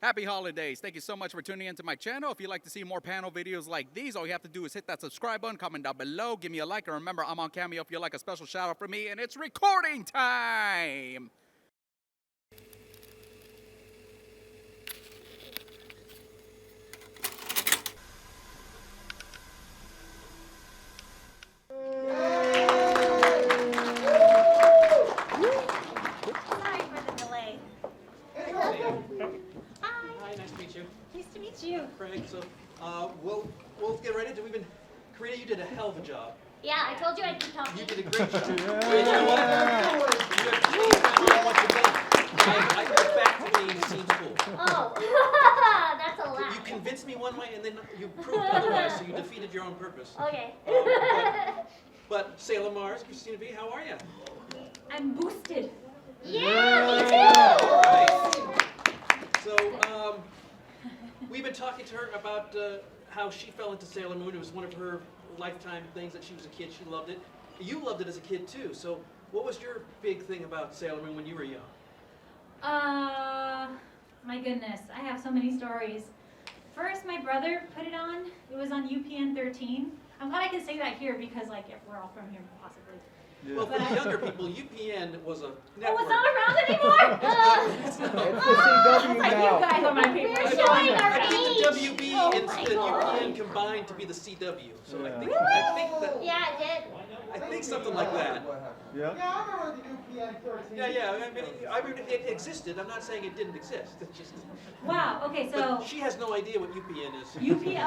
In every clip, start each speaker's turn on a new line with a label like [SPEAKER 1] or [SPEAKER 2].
[SPEAKER 1] Happy holidays. Thank you so much for tuning into my channel. If you'd like to see more panel videos like these, all you have to do is hit that subscribe button, comment down below, give me a like, and remember, I'm on Cameo if you'd like a special shout out from me, and it's recording time!
[SPEAKER 2] Frank, so we'll get right into it. Karina, you did a hell of a job.
[SPEAKER 3] Yeah, I told you I'd keep talking.
[SPEAKER 2] You did a great job. You know what? You have changed what you've done. I go back to being scene school.
[SPEAKER 3] Oh, that's a lot.
[SPEAKER 2] You convinced me one way, and then you proved otherwise, so you defeated your own purpose.
[SPEAKER 3] Okay.
[SPEAKER 2] But Sailor Mars, Christina V, how are you?
[SPEAKER 4] I'm boosted.
[SPEAKER 3] Yeah, me too.
[SPEAKER 2] All right. So, we've been talking to her about how she fell into Sailor Moon. It was one of her lifetime things that she was a kid. She loved it. You loved it as a kid too. So what was your big thing about Sailor Moon when you were young?
[SPEAKER 4] My goodness, I have so many stories. First, my brother put it on. It was on UPN 13. I'm glad I can say that here because, like, if we're all from here, possibly.
[SPEAKER 2] Yeah. Well, for the younger people, UPN was a network.
[SPEAKER 4] Oh, it's not around anymore?
[SPEAKER 5] It's the CW
[SPEAKER 4] like
[SPEAKER 5] now.
[SPEAKER 4] you guys on my paper.
[SPEAKER 3] We're showing our
[SPEAKER 2] I think the
[SPEAKER 3] age.
[SPEAKER 2] WB
[SPEAKER 3] Oh
[SPEAKER 2] and
[SPEAKER 3] my
[SPEAKER 2] the
[SPEAKER 3] God.
[SPEAKER 2] UPN combined to be the CW. So
[SPEAKER 5] Yeah.
[SPEAKER 2] I think that
[SPEAKER 3] Yeah, it did.
[SPEAKER 2] I think something like that.
[SPEAKER 5] Yeah.
[SPEAKER 6] Yeah, I remember the UPN 13.
[SPEAKER 2] Yeah. I mean, it existed. I'm not saying it didn't exist. It's just.
[SPEAKER 4] Wow, okay, so
[SPEAKER 2] But she has no idea what UPN is.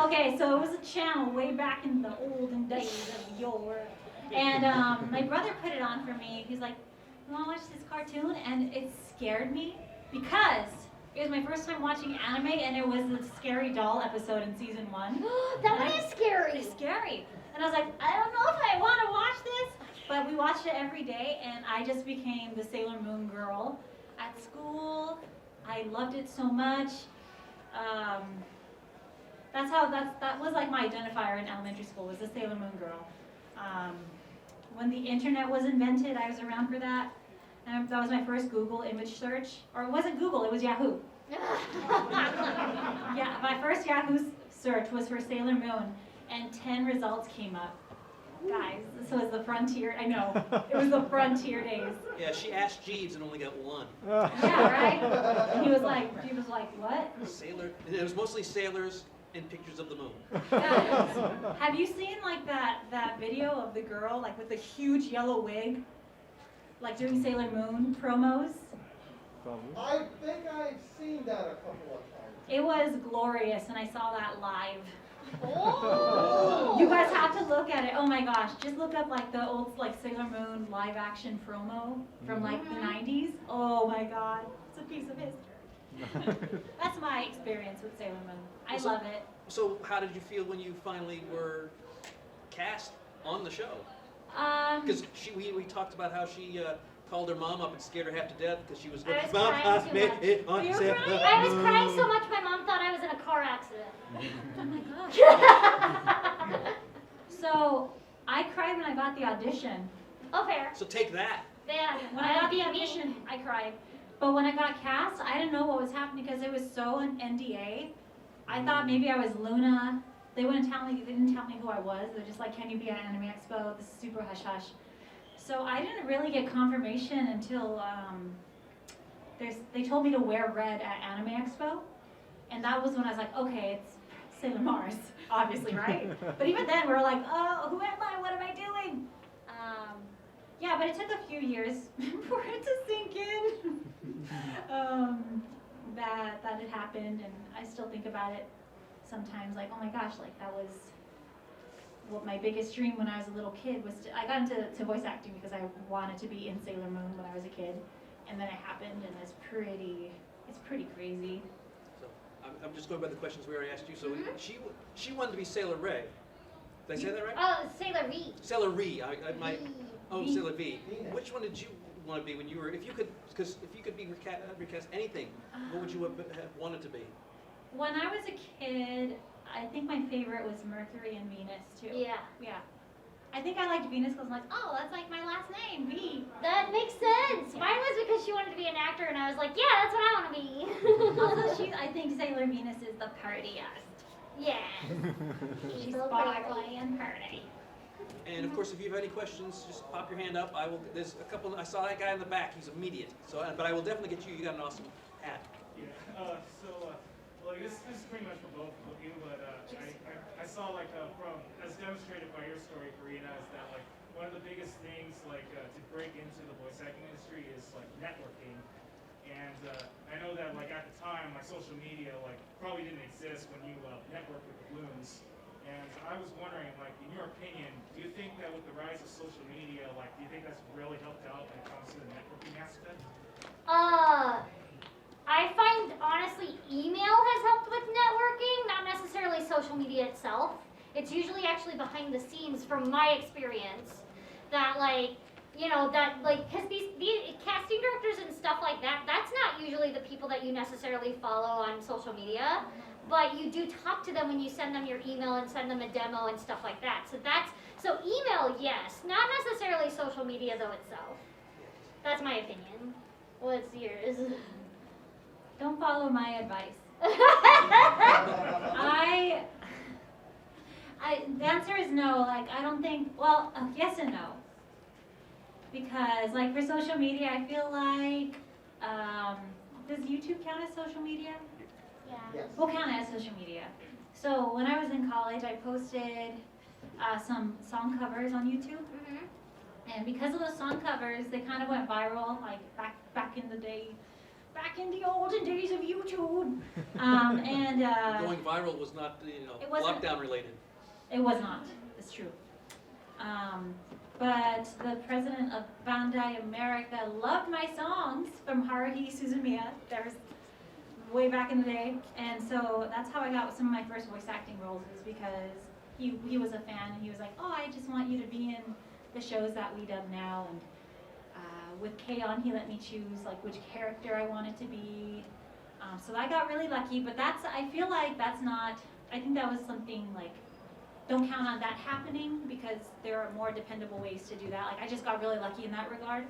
[SPEAKER 4] okay, so it was a channel way back in the olden days of yore. And my brother put it on for me. He's like, you want to watch this cartoon? And it scared me because it was my first time watching anime, and it was the scary doll episode in season 1.
[SPEAKER 3] That one is scary.
[SPEAKER 4] It's scary. And I was like, I don't know if I want to watch this. But we watched it every day, and I just became the Sailor Moon girl at school. I loved it so much. That was like my identifier in elementary school, was the Sailor Moon girl. When the internet was invented, I was around for that. And that was my first Google image search. Or it wasn't Google, it was Yahoo. Yeah, my first Yahoo search was for Sailor Moon, and 10 results came up. Guys, this was the frontier, I know, it was the frontier days.
[SPEAKER 2] Yeah, she asked Jeeves and only got 1.
[SPEAKER 4] Yeah, right? And he was like, what?
[SPEAKER 2] Sailor. It was mostly sailors and pictures of the moon.
[SPEAKER 4] Guys, have you seen like that video of the girl like with the huge yellow wig, like doing Sailor Moon promos?
[SPEAKER 6] I think I've seen that a couple of times.
[SPEAKER 4] It was glorious, and I saw that live.
[SPEAKER 3] Oh.
[SPEAKER 4] You guys have to look at it. Oh my gosh, just look up like the old like Sailor Moon live action promo from like the 90s. Oh my god, it's a piece of history. That's my experience with Sailor Moon. I love it.
[SPEAKER 2] So how did you feel when you finally were cast on the show? Because we talked about how she called her mom up and scared her half to death because she was
[SPEAKER 3] I was
[SPEAKER 2] Mom,
[SPEAKER 3] crying too much.
[SPEAKER 2] it on
[SPEAKER 4] You were
[SPEAKER 2] set."
[SPEAKER 4] crying?
[SPEAKER 3] I was crying so much my mom thought I was in a car accident.
[SPEAKER 4] Oh my gosh. So I cried when I got the audition.
[SPEAKER 3] Oh, fair.
[SPEAKER 2] So take that.
[SPEAKER 3] Yeah,
[SPEAKER 4] When I got the audition, I cried. But when I got cast, I didn't know what was happening because it was so an NDA. I thought maybe I was Luna. They didn't tell me who I was. They're just like, can you be at Anime Expo? This is super hush hush. So I didn't really get confirmation until they told me to wear red at Anime Expo. And that was when I was like, okay, it's Sailor Mars, obviously, right? But even then, we were like, oh, who am I? What am I doing? Yeah, but it took a few years for it to sink in that it happened, and I still think about it sometimes. Like, oh my gosh, like that was what my biggest dream when I was a little kid was. I got into voice acting because I wanted to be in Sailor Moon when I was a kid, and then it happened, and it's pretty crazy.
[SPEAKER 2] So I'm just going by the questions we already asked you. So she wanted to be Sailor Ray. Did I say that right?
[SPEAKER 3] Oh, Sailor V.
[SPEAKER 2] Sailor Ree.
[SPEAKER 4] V.
[SPEAKER 2] Sailor V. Which one did you want to be when you were? If you could be recast anything, what would you have wanted to be?
[SPEAKER 4] When I was a kid, I think my favorite was Mercury and Venus too.
[SPEAKER 3] Yeah.
[SPEAKER 4] Yeah. I think I liked Venus because I'm like, oh, that's like my last name, V.
[SPEAKER 3] That makes sense.
[SPEAKER 4] Yeah.
[SPEAKER 3] Mine was because she wanted to be an actor, and I was like, yeah, that's what I want to be.
[SPEAKER 4] Also, I think Venus is the partyest.
[SPEAKER 3] Yes.
[SPEAKER 4] She's
[SPEAKER 3] So
[SPEAKER 4] sparkly and pretty.
[SPEAKER 2] And of course, if you have any questions, just pop your hand up. There's a couple. I saw that guy in the back. He's immediate. So, but I will definitely get you. You got an awesome hat.
[SPEAKER 5] Yeah. Well, this is pretty much for both of you, but I saw from as demonstrated by your story, Corina, is that one of the biggest things to break into the voice acting industry is networking. And I know that at the time, social media probably didn't exist when you networked with the balloons. And I was wondering, in your opinion, do you think that with the rise of social media, do you think that's really helped out when it comes to the networking aspect?
[SPEAKER 3] I find, honestly, email has helped with networking, not necessarily social media itself. It's usually actually behind the scenes, from my experience, that because these casting directors and stuff like that, that's not usually the people that you necessarily follow on social media. But you do talk to them when you send them your email and send them a demo and stuff like that. So email, yes. Not necessarily social media though itself. That's my opinion. What's yours?
[SPEAKER 4] Don't follow my advice. The answer is no. I don't think, yes and no. Because for social media, I feel does YouTube count as social media?
[SPEAKER 3] Yeah.
[SPEAKER 6] Yes.
[SPEAKER 4] We'll count it as social media. So when I was in college, I posted some song covers on YouTube.
[SPEAKER 3] Mm-hmm.
[SPEAKER 4] And because of those song covers, they kind of went viral, back in the day, back in the olden days of YouTube.
[SPEAKER 2] Going viral was not,
[SPEAKER 4] It wasn't-
[SPEAKER 2] lockdown related.
[SPEAKER 4] It was not. It's true. But the president of Bandai America loved my songs from Haruhi Suzumiya. There's way back in the day, and so that's how I got some of my first voice acting roles, is because he was a fan, and he was like, oh, I just want you to be in the shows that we dub now, and with K-On! He let me choose which character I wanted to be, so I got really lucky. But I feel like that's not, I think that was something don't count on that happening, because there are more dependable ways to do that. I just got really lucky in that regard.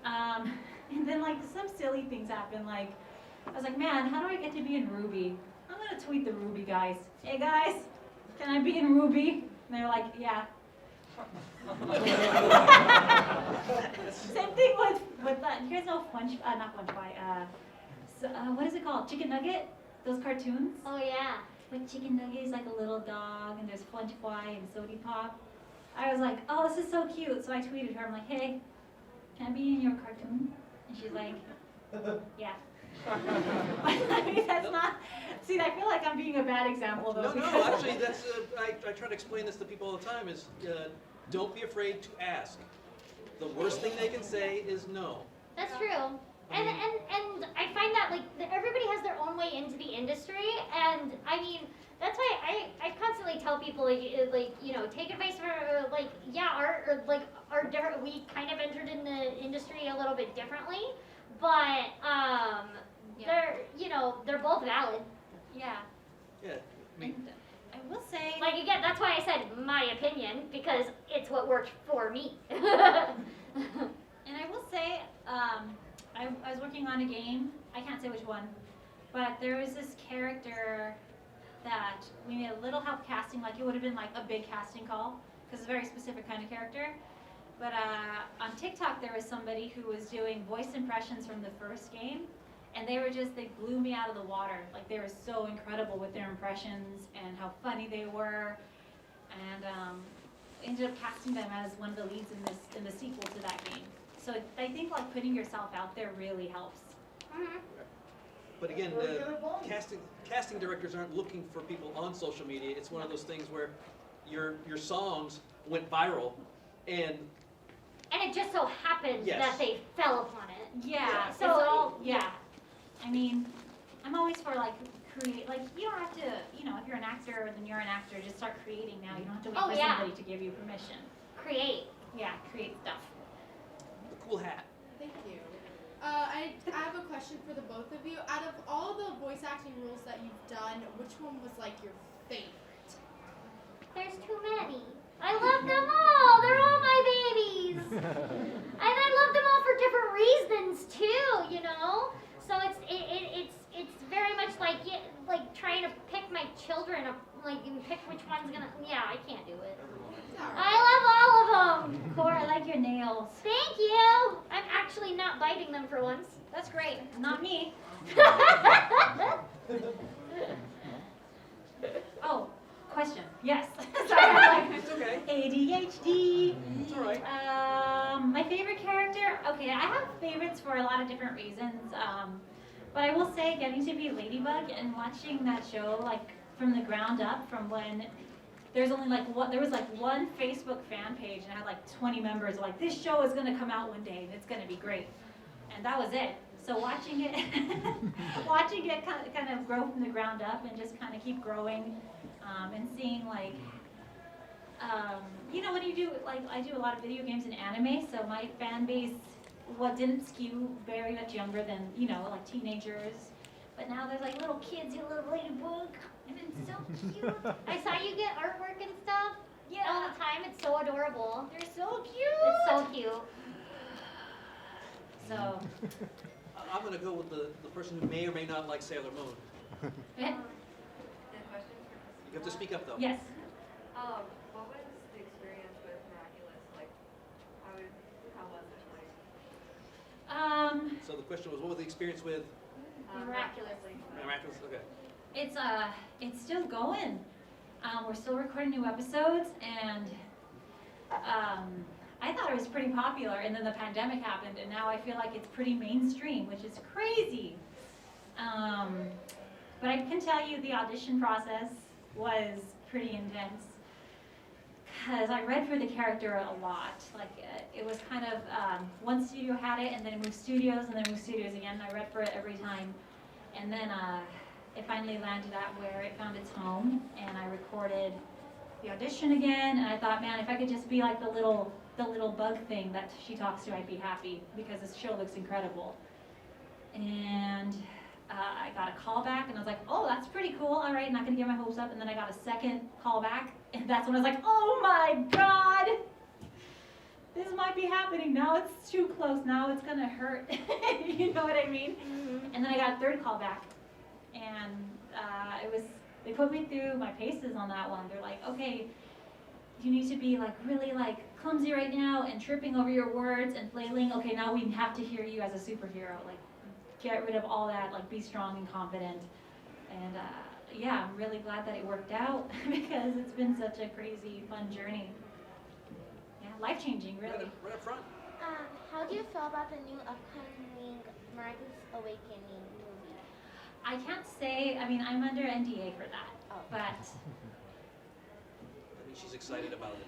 [SPEAKER 4] And then some silly things happen, I was like, man, how do I get to be in Ruby? I'm gonna tweet the Ruby guys. Hey guys, can I be in Ruby? And they're like, yeah. Same thing with you guys know not French fry, what is it called? Chicken Nugget? Those cartoons?
[SPEAKER 3] Oh yeah.
[SPEAKER 4] Chicken Nugget is a little dog, and there's French fry and Sody Pop. I was like, oh, this is so cute. So I tweeted her, I'm like, hey, can I be in your cartoon? And she's like, yeah. I mean, that's not. See, I feel like I'm being a bad example though.
[SPEAKER 2] No, actually, that's. I try to explain this to people all the time. Is don't be afraid to ask. The worst thing they can say is no.
[SPEAKER 3] That's true. And I find that everybody has their own way into the industry, and I mean that's why I constantly tell people take advice for we kind of entered in the industry a little bit differently, but they're both valid.
[SPEAKER 4] Yeah.
[SPEAKER 2] Yeah. I mean,
[SPEAKER 4] And I will say.
[SPEAKER 3] Again, that's why I said my opinion, because it's what worked for me.
[SPEAKER 4] And I will say, I was working on a game, I can't say which one, but there was this character that we made a little help casting, it would have been a big casting call, because it's a very specific kind of character. But on TikTok there was somebody who was doing voice impressions from the first game, and they blew me out of the water. They were so incredible with their impressions and how funny they were, and ended up casting them as one of the leads in the sequel to that game. So I think putting yourself out there really helps.
[SPEAKER 3] Mhm.
[SPEAKER 2] but again, casting directors aren't looking for people on social media. It's one of those things where your songs went viral, and
[SPEAKER 3] And it just so happened
[SPEAKER 2] Yes.
[SPEAKER 3] that they fell upon it.
[SPEAKER 4] Yeah.
[SPEAKER 3] So,
[SPEAKER 4] it's all, yeah. I mean, I'm always for create. You don't have to. If you're an actor, then you're an actor. Just start creating now. You don't have to wait
[SPEAKER 3] Oh,
[SPEAKER 4] for
[SPEAKER 3] yeah.
[SPEAKER 4] somebody to give you permission.
[SPEAKER 3] Create.
[SPEAKER 4] Yeah, create stuff.
[SPEAKER 2] cool hat.
[SPEAKER 7] Thank you. I have a question for the both of you. Out of all the voice acting roles that you've done, which one was your favorite?
[SPEAKER 3] There's too many. I love them all. They're all my babies. And I love them all for different reasons too, So it's very much like trying to pick my children, like and pick which one's gonna. Yeah, I can't do it. I love all of them.
[SPEAKER 4] Cora, I like your nails.
[SPEAKER 3] Thank you. I'm actually not biting them for once. That's great.
[SPEAKER 4] Not me. Oh, question. Yes. Sorry, I'm like
[SPEAKER 2] It's okay.
[SPEAKER 4] ADHD.
[SPEAKER 2] It's all right.
[SPEAKER 4] My favorite character. Okay, I have favorites for a lot of different reasons. But I will say, getting to be Ladybug and watching that show like from the ground up, from when there's only like there was like one Facebook fan page and I had like 20 members like, this show is gonna come out one day and it's gonna be great, and that was it. So watching it, kind of grow from the ground up and just kind of keep growing, and seeing like, you know, when you do like I do a lot of video games and anime, so my fan base didn't skew very much younger than, you know, like teenagers, but now there's like little kids who love Ladybug, and it's so cute.
[SPEAKER 3] I saw you get artwork and stuff.
[SPEAKER 4] Yeah.
[SPEAKER 3] All the time. It's so adorable.
[SPEAKER 4] They're so cute.
[SPEAKER 3] It's so cute.
[SPEAKER 4] So.
[SPEAKER 2] I'm going to go with the person who may or may not like Sailor Moon. You have to speak up, though.
[SPEAKER 4] Yes.
[SPEAKER 8] What was the experience with Miraculous? Like, how was it like?
[SPEAKER 2] So the question was, what was the experience with
[SPEAKER 3] Miraculously.
[SPEAKER 2] Miraculous? Okay.
[SPEAKER 4] It's still going. We're still recording new episodes, and I thought it was pretty popular, and then the pandemic happened, and now I feel like it's pretty mainstream, which is crazy. But I can tell you the audition process was pretty intense, because I read for the character a lot. Like, it was kind of, one studio had it, and then it moved studios, and then moved studios again. I read for it every time, and then it finally landed at where it found its home, and I recorded the audition again, and I thought, man, if I could just be like the little bug thing that she talks to, I'd be happy, because this show looks incredible. And I got a call back, and I was like, oh, that's pretty cool. All right, not gonna get my hopes up. And then I got a second call back, and that's when I was like, oh my God, this might be happening. Now it's too close. Now it's gonna hurt. You know what I mean? Mm-hmm. And then I got a third call back, and they put me through my paces on that one. They're like, okay, you need to be like really like clumsy right now and tripping over your words and flailing. Okay, now we have to hear you as a superhero. Like, get rid of all that, like be strong and confident. And yeah, I'm really glad that it worked out because it's been such a crazy, fun journey. Yeah, life-changing, really.
[SPEAKER 2] Right up front.
[SPEAKER 9] How do you feel about the new upcoming Miraculous Awakening movie?
[SPEAKER 4] I can't say, I mean, I'm under NDA for that, but
[SPEAKER 2] I mean, she's excited about it.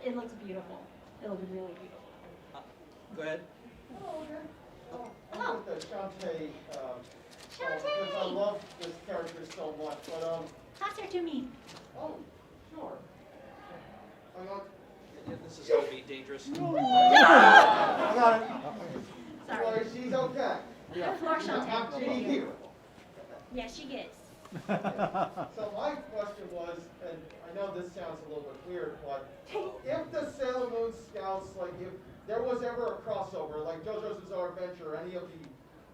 [SPEAKER 4] it looks beautiful. It looks really beautiful.
[SPEAKER 2] Go ahead.
[SPEAKER 6] I'm with the Shantae, because I love this character so much, but
[SPEAKER 4] Toss her to me.
[SPEAKER 6] oh, sure. I got,
[SPEAKER 2] Yeah, this is going to be dangerous.
[SPEAKER 6] I got it.
[SPEAKER 4] Sorry.
[SPEAKER 6] Sorry, she's okay.
[SPEAKER 4] The floor,
[SPEAKER 6] She's happy to be
[SPEAKER 4] Shantae.
[SPEAKER 6] here.
[SPEAKER 4] Yeah, she gets.
[SPEAKER 6] So my question was, and I know this sounds a little bit weird, but if the Sailor Moon Scouts, like if there was ever a crossover, like JoJo's Bizarre Adventure, or any of the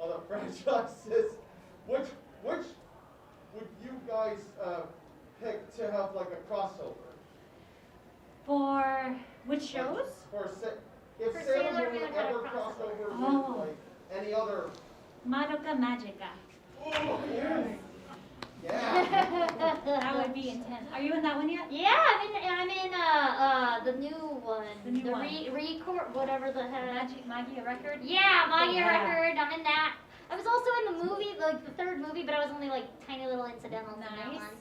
[SPEAKER 6] other franchises, which would you guys pick to have like a crossover?
[SPEAKER 4] For which shows?
[SPEAKER 6] If
[SPEAKER 3] For
[SPEAKER 6] Sailor
[SPEAKER 3] Sailor
[SPEAKER 6] Moon
[SPEAKER 3] Moon had a
[SPEAKER 6] ever
[SPEAKER 3] crossover.
[SPEAKER 6] crossover
[SPEAKER 4] Oh.
[SPEAKER 6] with like any other,
[SPEAKER 4] Madoka Magica.
[SPEAKER 6] yeah.
[SPEAKER 4] That would be intense. Are you in that one yet?
[SPEAKER 3] Yeah, I'm in the new one.
[SPEAKER 4] The new one.
[SPEAKER 3] Record, whatever the heck.
[SPEAKER 4] Magia record?
[SPEAKER 3] Yeah, Magia
[SPEAKER 4] Yeah.
[SPEAKER 3] record. I'm in that. I was also in the movie, like the third movie, but I was only like tiny little incidentals in that
[SPEAKER 4] Nice.
[SPEAKER 3] one.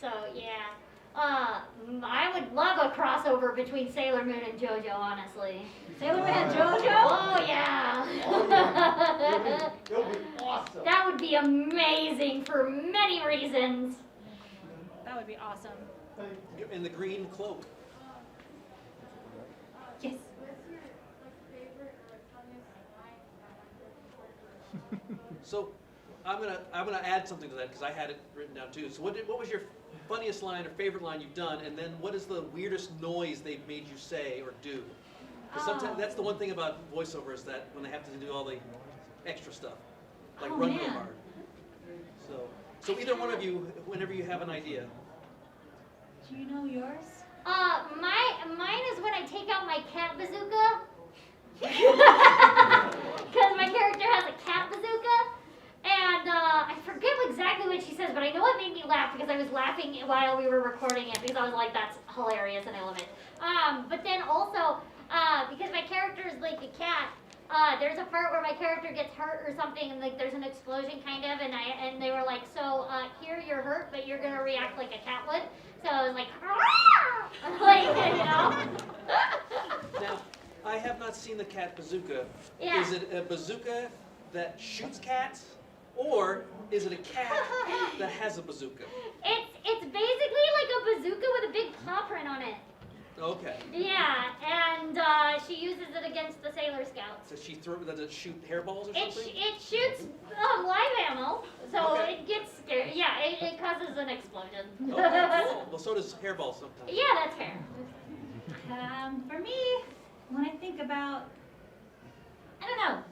[SPEAKER 3] So yeah. I would love a crossover between Sailor Moon and JoJo, honestly.
[SPEAKER 4] Sailor Moon and JoJo?
[SPEAKER 3] Oh yeah.
[SPEAKER 6] It'll be awesome.
[SPEAKER 3] That would be amazing for many reasons.
[SPEAKER 4] That would be awesome.
[SPEAKER 2] You're in the green cloak.
[SPEAKER 4] Yes.
[SPEAKER 7] What's your favorite or funniest line?
[SPEAKER 2] So I'm gonna add something to that because I had it written down too. So what was your funniest line or favorite line you've done, and then what is the weirdest noise they've made you say or do? Because sometimes that's the one thing about voiceovers, that when they have to do all the extra stuff. Like
[SPEAKER 4] Oh,
[SPEAKER 2] run real
[SPEAKER 4] man.
[SPEAKER 2] hard. So either one of you, whenever you have an idea.
[SPEAKER 4] Do you know yours?
[SPEAKER 3] Mine is when I take out my cat bazooka. Because my character has a cat bazooka. And I forget exactly what she says, but I know it made me laugh because I was laughing while we were recording it because I was like, that's hilarious and I love it. But then also, because my character is like a cat, there's a part where my character gets hurt or something, and like there's an explosion kind of, and they were like, so here you're hurt, but you're gonna react like a cat would. So I was like, like you know.
[SPEAKER 2] Now, I have not seen the cat bazooka.
[SPEAKER 3] Yeah.
[SPEAKER 2] Is it a bazooka that shoots cats, or is it a cat that has a bazooka?
[SPEAKER 3] It's basically like a bazooka with a big paw print on it.
[SPEAKER 2] Okay.
[SPEAKER 3] Yeah, and she uses it against the Sailor Scouts.
[SPEAKER 2] Does it shoot hairballs or
[SPEAKER 3] It,
[SPEAKER 2] something?
[SPEAKER 3] it shoots live ammo, so
[SPEAKER 2] Okay.
[SPEAKER 3] it gets scared. Yeah, it causes an explosion.
[SPEAKER 2] Okay, cool. Well, so does hairballs sometimes.
[SPEAKER 3] Yeah, that's fair.
[SPEAKER 4] For me, when I think about, I don't know.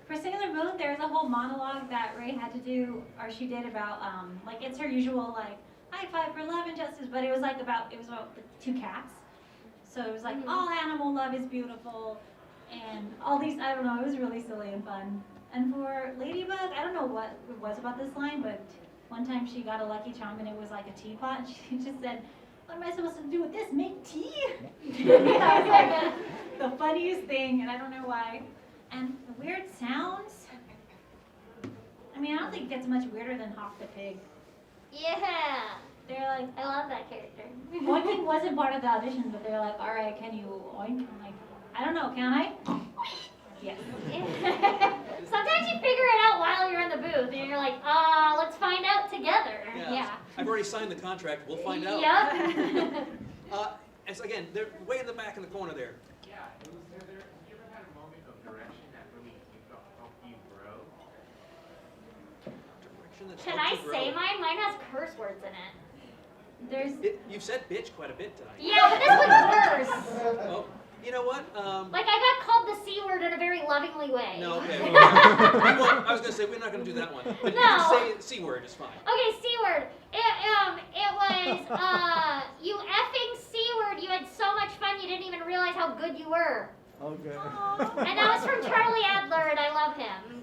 [SPEAKER 4] For Sailor Moon, there's a whole monologue that Ray had to do, or she did about, like it's her usual like high five for love and justice, but it was about the two cats. So it was like all animal love is beautiful, and all these, I don't know, it was really silly and fun. And for Ladybug, I don't know what it was about this line, but one time she got a Lucky Charm and it was like a teapot, and she just said, "What am I supposed to do with this? Make tea?" That was like the funniest thing, and I don't know why. And the weird sounds, I mean, I don't think it gets much weirder than Hawk the Pig.
[SPEAKER 3] Yeah,
[SPEAKER 4] They're like,
[SPEAKER 3] I love that character.
[SPEAKER 4] oinking wasn't part of the audition, but they're like, all right, can you oink? I'm like, I don't know, can I? Yes.
[SPEAKER 3] Sometimes you figure it out while you're in the booth, and you're like, let's find out together. Yeah.
[SPEAKER 2] I've already signed the contract. We'll find out.
[SPEAKER 3] Yep.
[SPEAKER 2] As again, they're way in the back in the corner there.
[SPEAKER 10] Yeah, have you ever had a moment of direction that really helped you grow?
[SPEAKER 2] Direction that's
[SPEAKER 3] Can
[SPEAKER 2] helped
[SPEAKER 3] I
[SPEAKER 2] you
[SPEAKER 3] say
[SPEAKER 2] grow.
[SPEAKER 3] mine? Mine has curse words in it.
[SPEAKER 4] There's,
[SPEAKER 2] You've said bitch quite a bit tonight.
[SPEAKER 3] Yeah, but this one's worse.
[SPEAKER 2] Oh, you know what?
[SPEAKER 3] Like, I got called the C word in a very lovingly way.
[SPEAKER 2] No, okay. We won't, I was going to say, we're not going to do that one. But you
[SPEAKER 3] No.
[SPEAKER 2] can say C word, is fine.
[SPEAKER 3] Okay, C word. It was, you effing C word. You had so much fun you didn't even realize how good you were.
[SPEAKER 6] Okay.
[SPEAKER 3] And that was from Charlie Adler, and I love him.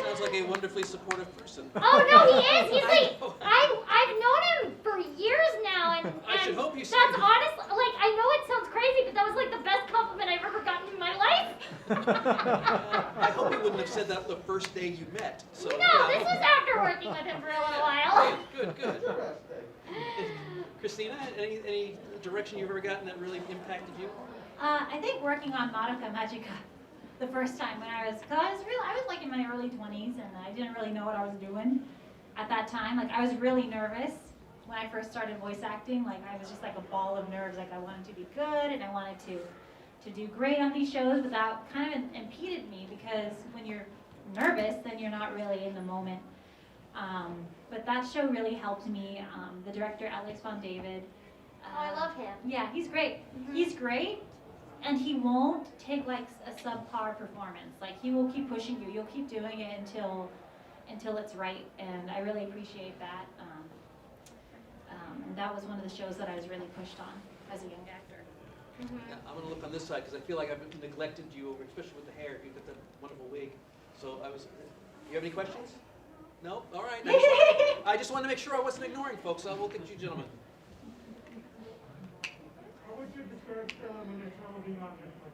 [SPEAKER 2] Sounds like a wonderfully supportive person.
[SPEAKER 3] Oh, no, he is. He's
[SPEAKER 2] I
[SPEAKER 3] like,
[SPEAKER 2] know.
[SPEAKER 3] I've known him for years now, and
[SPEAKER 2] I should hope you
[SPEAKER 3] that's
[SPEAKER 2] said-
[SPEAKER 3] honest. Like, I know it sounds crazy, but that was like the best compliment I've ever gotten in my life.
[SPEAKER 2] I hope he wouldn't have said that the first day you met. So,
[SPEAKER 3] No, this was after working with him for a little while.
[SPEAKER 2] Good, good.
[SPEAKER 6] Interesting.
[SPEAKER 2] Christina, any direction you've ever gotten that really impacted you?
[SPEAKER 4] I think working on Madoka Magica the first time when I was like in my early 20s and I didn't really know what I was doing at that time. Like I was really nervous when I first started voice acting. Like I was just like a ball of nerves. Like I wanted to be good and I wanted to do great on these shows, but that kind of impeded me because when you're nervous, then you're not really in the moment. But that show really helped me. The director, Alex Von David.
[SPEAKER 3] Oh, I love him.
[SPEAKER 4] Yeah, he's great. He's great, and he won't take like a subpar performance. Like he will keep pushing you. You'll keep doing it until it's right, and I really appreciate that. And that was one of the shows that I was really pushed on as a young actor.
[SPEAKER 2] Yeah, I'm going to look on this side because I feel like I've neglected you, over, especially with the hair. You've got that wonderful wig. So you have any questions? No? All right. I just wanted to make sure I wasn't ignoring folks. I'll look at you gentlemen.
[SPEAKER 5] How would you describe Sailor Moon Eternal being on Netflix?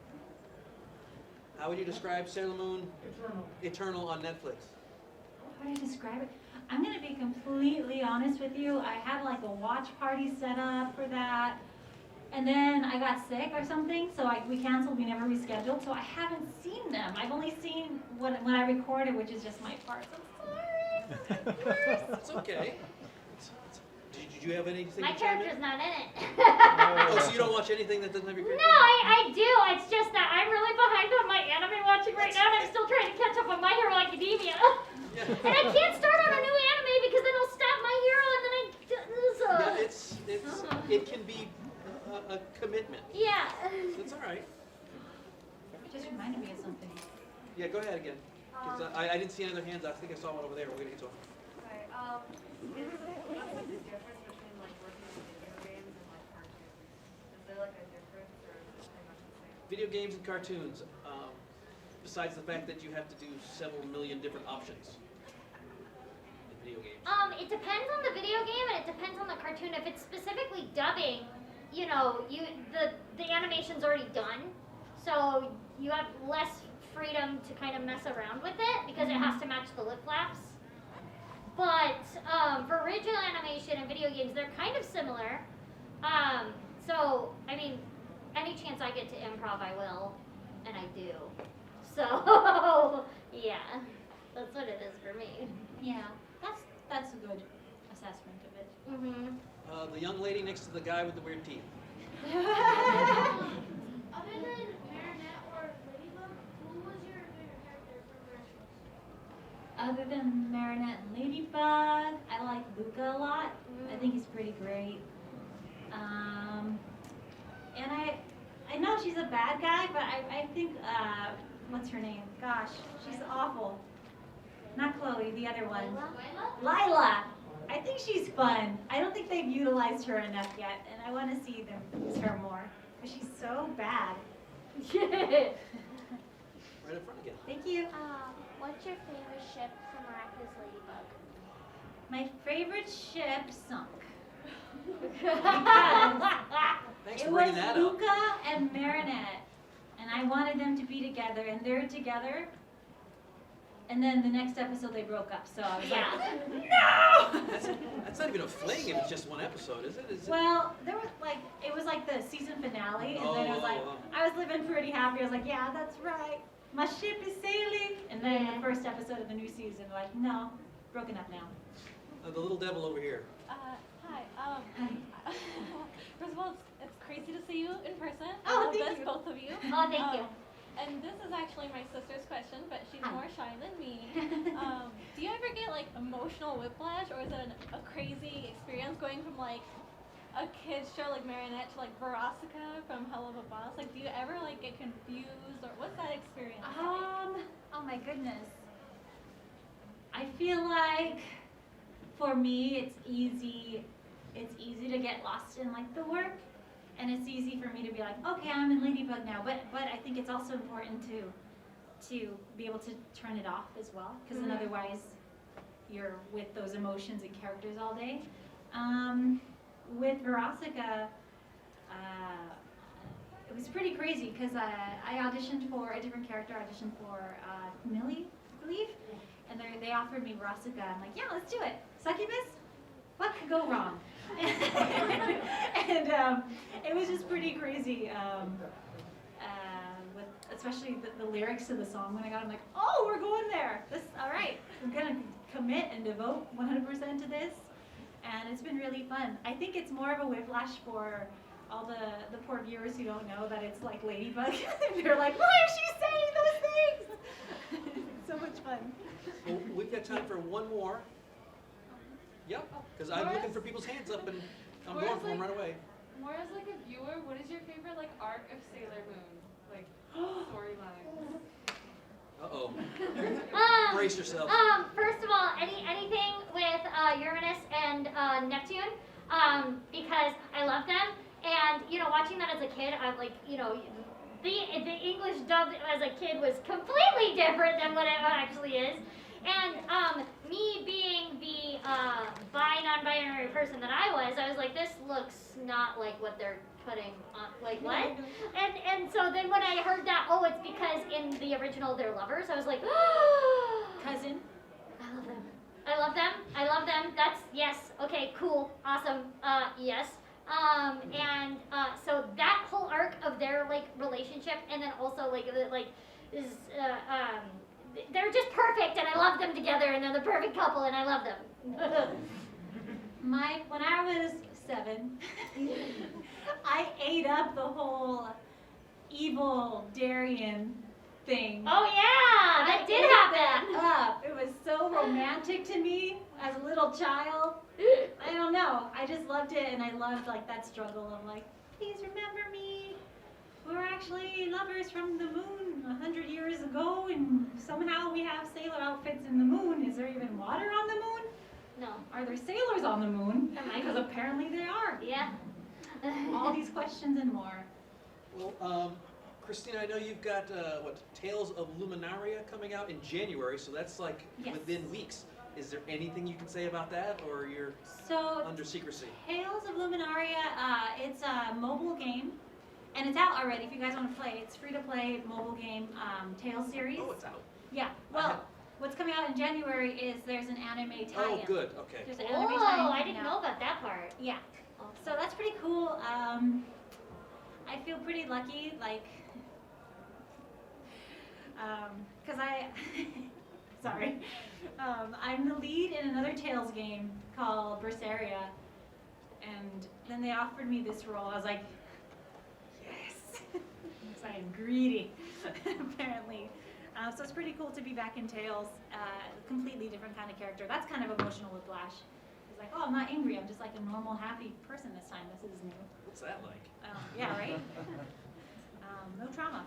[SPEAKER 2] How would you describe Sailor Moon
[SPEAKER 5] Eternal.
[SPEAKER 2] Eternal on Netflix?
[SPEAKER 4] How would I describe it? I'm gonna be completely honest with you. I had like a watch party set up for that, and then I got sick or something, so we canceled. We never rescheduled, so I haven't seen them. I've only seen when I recorded, which is just my parts. I'm sorry.
[SPEAKER 2] That's okay. Did you have anything
[SPEAKER 3] My
[SPEAKER 2] to chime in?
[SPEAKER 3] character's not in it.
[SPEAKER 2] Oh, so you don't watch anything that doesn't have your
[SPEAKER 3] No,
[SPEAKER 2] character?
[SPEAKER 3] I do. It's just that I'm really behind on my anime watching right now, and I'm still trying to catch up on My Hero Academia.
[SPEAKER 2] Yeah.
[SPEAKER 3] And I can't start on a new anime because then I'll stop My Hero, and then
[SPEAKER 2] It can be a commitment.
[SPEAKER 3] Yeah.
[SPEAKER 2] That's all right.
[SPEAKER 4] It just reminded me of something.
[SPEAKER 2] Yeah, go ahead again. 'Cause I didn't see any other hands. I think I saw one over there. We're gonna get to it.
[SPEAKER 8] Okay. What's like the difference between like working in video games and like cartoons? Is there like a difference or is it pretty much the same?
[SPEAKER 2] Video games and cartoons. Besides the fact that you have to do several million different options in video games.
[SPEAKER 3] It depends on the video game and it depends on the cartoon. If it's specifically dubbing, you know, the animation's already done, so you have less freedom to kind of mess around with it because it has to match the lip flaps. But for original animation and video games, they're kind of similar. So I mean, any chance I get to improv, I will, and I do. So yeah, that's what it is for me.
[SPEAKER 4] Yeah, that's a good assessment of it.
[SPEAKER 3] Mhm.
[SPEAKER 2] The young lady next to the guy with the weird teeth.
[SPEAKER 7] Other than Marinette or Ladybug, who was your favorite character from Miraculous?
[SPEAKER 4] Other than Marinette and Ladybug, I like Luca a lot. I think he's pretty great. And I know she's a bad guy, but I think, what's her name? Gosh, she's awful. Not Chloe, the other one. Lila. I think she's fun. I don't think they've utilized her enough yet, and I want to see them use her more. But she's so bad.
[SPEAKER 2] Right in front again.
[SPEAKER 4] Thank you.
[SPEAKER 9] What's your favorite ship from Miraculous Ladybug?
[SPEAKER 4] My favorite ship sunk.
[SPEAKER 2] Thanks
[SPEAKER 4] It
[SPEAKER 2] for
[SPEAKER 4] was
[SPEAKER 2] bringing that up.
[SPEAKER 4] Luca and Marinette, and I wanted them to be together, and they're together. And then the next episode they broke up, so I was like, no!
[SPEAKER 2] That's not even a fling if it's just one episode, is it?
[SPEAKER 4] Well, there was it was like the season finale, and then it was like, I was living pretty happy. I was like, yeah, that's right. My ship is sailing. And then the first episode of the new season, like, no, broken up now.
[SPEAKER 2] The little devil over here.
[SPEAKER 11] Hi.
[SPEAKER 4] Hi.
[SPEAKER 11] First of all, it's crazy to see you in person.
[SPEAKER 4] Oh,
[SPEAKER 11] I love
[SPEAKER 4] thank
[SPEAKER 11] this,
[SPEAKER 4] you.
[SPEAKER 11] both of you.
[SPEAKER 3] Oh, thank you.
[SPEAKER 11] And this is actually my sister's question, but she's
[SPEAKER 4] Hi.
[SPEAKER 11] more shy than me. Do you ever get like emotional whiplash, or is it a crazy experience going from like a kid's show like Marinette to like Veronica from Hell of a Boss? Like, do you ever like get confused, or what's that experience like?
[SPEAKER 4] Oh my goodness. I feel like for me it's easy to get lost in like the work, and it's easy for me to be like, okay, I'm in Ladybug now, but I think it's also important to be able to turn it off as well, because then otherwise you're with those emotions and characters all day. With Veronica, it was pretty crazy because I auditioned for a different character. I auditioned for Millie, I believe, and they offered me Veronica. I'm like, yeah, let's do it. Succubus? What could go wrong? And it was just pretty crazy. With especially the lyrics to the song when I got, I'm like, oh, we're going there. All right, I'm gonna commit and devote 100% to this. And it's been really fun. I think it's more of a whiplash for all the poor viewers who don't know that it's like Ladybug. They're like, why is she saying those things? It's so much fun.
[SPEAKER 2] Well, we've got time for one more. Yep, because I'm looking for people's hands up and I'm going for them right away.
[SPEAKER 8] More as like a viewer, what is your favorite like arc of Sailor Moon? Like storyline?
[SPEAKER 2] Uh-oh. Brace yourself.
[SPEAKER 3] First of all, anything with Uranus and Neptune, because I love them, and you know, watching that as a kid, I'm like, you know, the English dubbed as a kid was completely different than what it actually is, and me being the non-binary person that I was like, this looks not like what they're putting on, like what? And so then when I heard that, oh, it's because in the original they're lovers, I was like,
[SPEAKER 4] Cousin.
[SPEAKER 3] I love them. I love them. I love them. That's, yes. Okay, cool. Awesome. Yes. So that whole arc of their like relationship, and then also like is they're just perfect, and I love them together, and they're the perfect couple, and I love them.
[SPEAKER 4] When I was 7, I ate up the whole evil Darien thing.
[SPEAKER 3] Oh yeah, that did happen.
[SPEAKER 4] Up. It was so romantic to me as a little child. I don't know. I just loved it, and I loved like that struggle of like, please remember me. we're actually lovers from the moon 100 years ago, and somehow we have sailor outfits in the moon. Is there even water on the moon?
[SPEAKER 3] No.
[SPEAKER 4] Are there sailors on the moon?
[SPEAKER 3] There might
[SPEAKER 4] Because
[SPEAKER 3] be.
[SPEAKER 4] apparently they are.
[SPEAKER 3] Yeah.
[SPEAKER 4] All these questions and more.
[SPEAKER 2] Well, Christina, I know you've got, Tales of Luminaria coming out in January, so that's like
[SPEAKER 4] Yes.
[SPEAKER 2] within weeks. Is there anything you can say about that, or you're
[SPEAKER 4] So,
[SPEAKER 2] under secrecy?
[SPEAKER 4] Tales of Luminaria, it's a mobile game, and it's out already if you guys want to play. It's free to play mobile game Tales series.
[SPEAKER 2] Oh, it's out.
[SPEAKER 4] Yeah, well, what's coming out in January is there's an anime tie-in.
[SPEAKER 2] Oh, good, okay.
[SPEAKER 4] There's an anime tie-in
[SPEAKER 3] Oh, I
[SPEAKER 4] coming
[SPEAKER 3] didn't
[SPEAKER 4] out.
[SPEAKER 3] know about that part.
[SPEAKER 4] Yeah, so that's pretty cool. I feel pretty lucky, like, because sorry, I'm the lead in another Tales game called Berseria, and then they offered me this role. I was like, yes, because I am greedy, apparently. So it's pretty cool to be back in Tales, completely different kind of character. That's kind of emotional whiplash. It's like, oh, I'm not angry, I'm just like a normal, happy person this time. This is new.
[SPEAKER 2] What's that like?
[SPEAKER 4] Yeah, right? No trauma.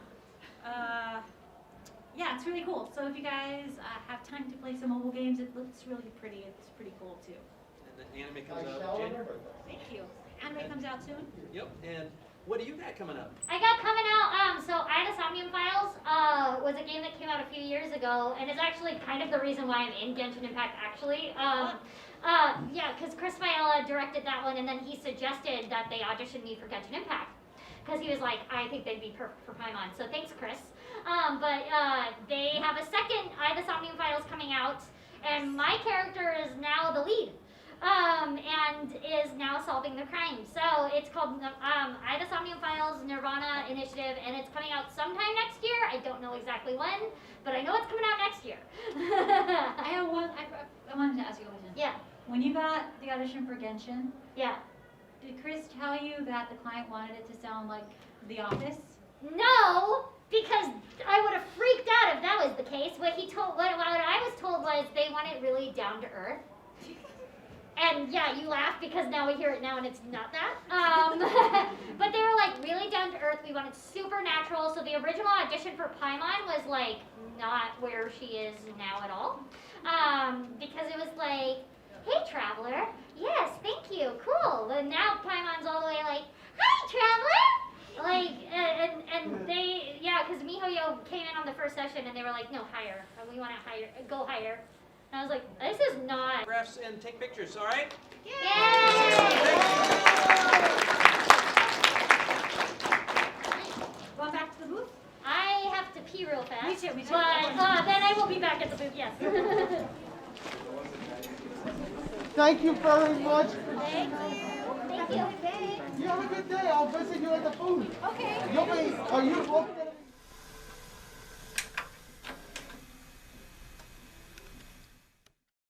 [SPEAKER 4] Yeah, it's really cool. So if you guys have time to play some mobile games, it looks really pretty. It's pretty cool too.
[SPEAKER 2] And the anime
[SPEAKER 6] I
[SPEAKER 2] comes out
[SPEAKER 6] shall
[SPEAKER 2] in January?
[SPEAKER 6] remember that.
[SPEAKER 4] Thank you. Anime comes out soon.
[SPEAKER 2] Yep, and what do you got coming up?
[SPEAKER 3] I got coming out, so Ida Somnium Files was a game that came out a few years ago, and it's actually kind of the reason why I'm in Genshin Impact, actually. Yeah, because Chris Maella directed that one, and then he suggested that they audition me for Genshin Impact. Because he was like, I think they'd be perfect for Paimon. So thanks, Chris. But they have a second Ida Somnium Files coming out, and my character is now the lead. And is now solving the crime. So it's called Ida Somnium Files Nirvana Initiative, and it's coming out sometime next year. I don't know exactly when, but I know it's coming out next year.
[SPEAKER 4] I have one. I wanted to ask you a question.
[SPEAKER 3] Yeah.
[SPEAKER 4] When you got the audition for Genshin,
[SPEAKER 3] Yeah.
[SPEAKER 4] did Chris tell you that the client wanted it to sound like The Office?
[SPEAKER 3] No, because I would have freaked out if that was the case. What I was told was they want it really down to earth. And yeah, you laugh because now we hear it now and it's not that. But they were like really down to earth. We wanted supernatural. So the original audition for Paimon was like not where she is now at all. Because it was like, hey traveler, yes, thank you, cool. And now Paimon's all the way like, hi traveler. Like, and they, yeah, because MiHoYo came in on the first session and they were like, no, higher. We want to go higher. And I was like, this is not.
[SPEAKER 2] Photographs and take pictures, all right?
[SPEAKER 3] Yay!
[SPEAKER 4] Going back to the booth?
[SPEAKER 3] I have to pee real fast.
[SPEAKER 4] Me too, me too.
[SPEAKER 3] But then I will be back at the booth, yes.
[SPEAKER 6] Thank you very much.
[SPEAKER 3] Thank you.
[SPEAKER 6] You have a good day. I'll visit you at the booth.
[SPEAKER 3] Okay.
[SPEAKER 6] Are you open at